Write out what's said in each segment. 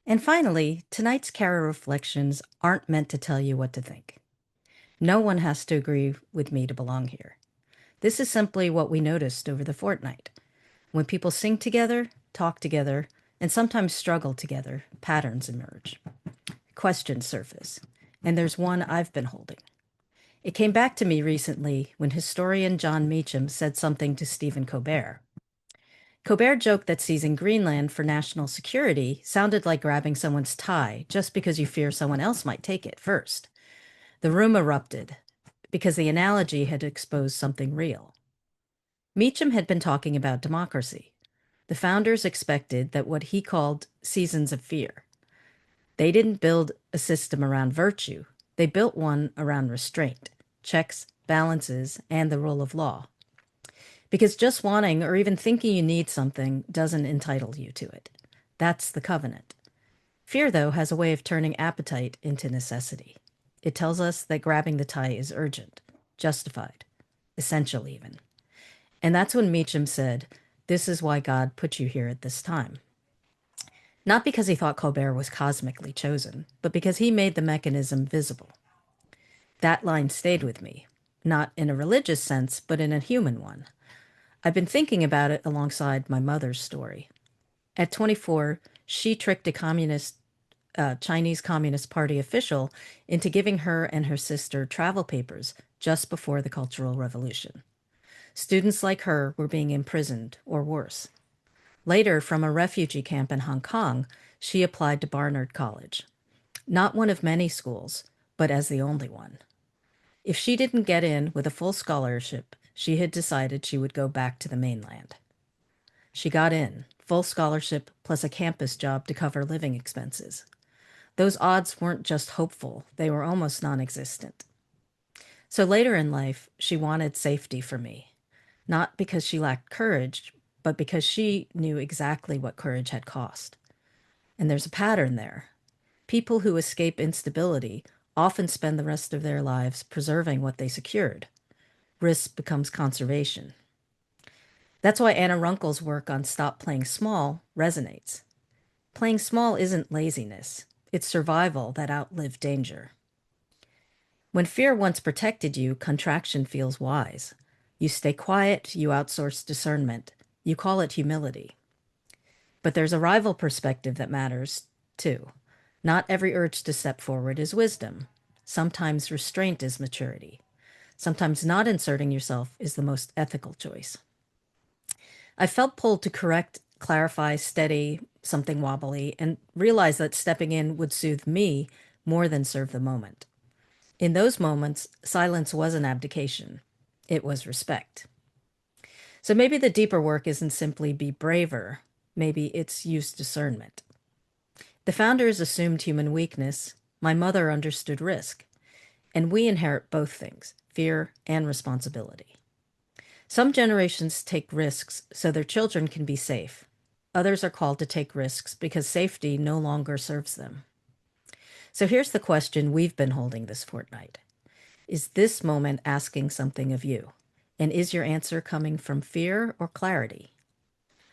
And finally, tonight's Kara reflections aren't meant to tell you what to think. No one has to agree with me to belong here. This is simply what we noticed over the fortnight. When people sing together, talk together, and sometimes struggle together, patterns emerge. Questions surface. And there's one I've been holding. It came back to me recently when historian John Meacham said something to Stephen Colbert. Colbert joked that seizing Greenland for national security sounded like grabbing someone's tie just because you fear someone else might take it first. The room erupted because the analogy had exposed something real. Meacham had been talking about democracy. The founders expected that what he called seasons of fear. They didn't build a system around virtue. They built one around restraint, checks, balances, and the rule of law. Because just wanting or even thinking you need something doesn't entitle you to it. That's the covenant. Fear, though, has a way of turning appetite into necessity. It tells us that grabbing the tie is urgent, justified, essential even. And that's when Meacham said, "This is why God put you here at this time." Not because he thought Colbert was cosmically chosen, but because he made the mechanism visible. That line stayed with me, not in a religious sense, but in a human one. I've been thinking about it alongside my mother's story. At 24, she tricked a Chinese Communist Party official into giving her and her sister travel papers just before the Cultural Revolution. Students like her were being imprisoned, or worse. Later, from a refugee camp in Hong Kong, she applied to Barnard College. Not one of many schools, but as the only one. If she didn't get in with a full scholarship, she had decided she would go back to the mainland. She got in, full scholarship plus a campus job to cover living expenses. Those odds weren't just hopeful, they were almost non-existent. So later in life, she wanted safety for me, not because she lacked courage, but because she knew exactly what courage had cost. And there's a pattern there. People who escape instability often spend the rest of their lives preserving what they secured. Risk becomes conservation. That's why Anna Runkle's work on Stop Playing Small resonates. Playing small isn't laziness, it's survival that outlived danger. When fear once protected you, contraction feels wise. You stay quiet, you outsource discernment, you call it humility. But there's a rival perspective that matters, too. Not every urge to step forward is wisdom. Sometimes restraint is maturity. Sometimes not inserting yourself is the most ethical choice. I felt pulled to correct, clarify, steady something wobbly, and realized that stepping in would soothe me more than serve the moment. In those moments, silence wasn't abdication, it was respect. So maybe the deeper work isn't simply be braver, maybe it's use discernment. The founders assumed human weakness, my mother understood risk, and we inherit both things, fear and responsibility. Some generations take risks so their children can be safe. Others are called to take risks because safety no longer serves them. So here's the question we've been holding this fortnight. Is this moment asking something of you? And is your answer coming from fear or clarity?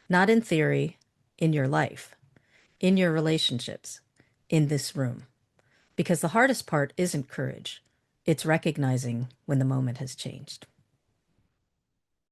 Not in theory, in your life, in your relationships, in this room. Because the hardest part isn't courage, it's recognizing when the moment has changed.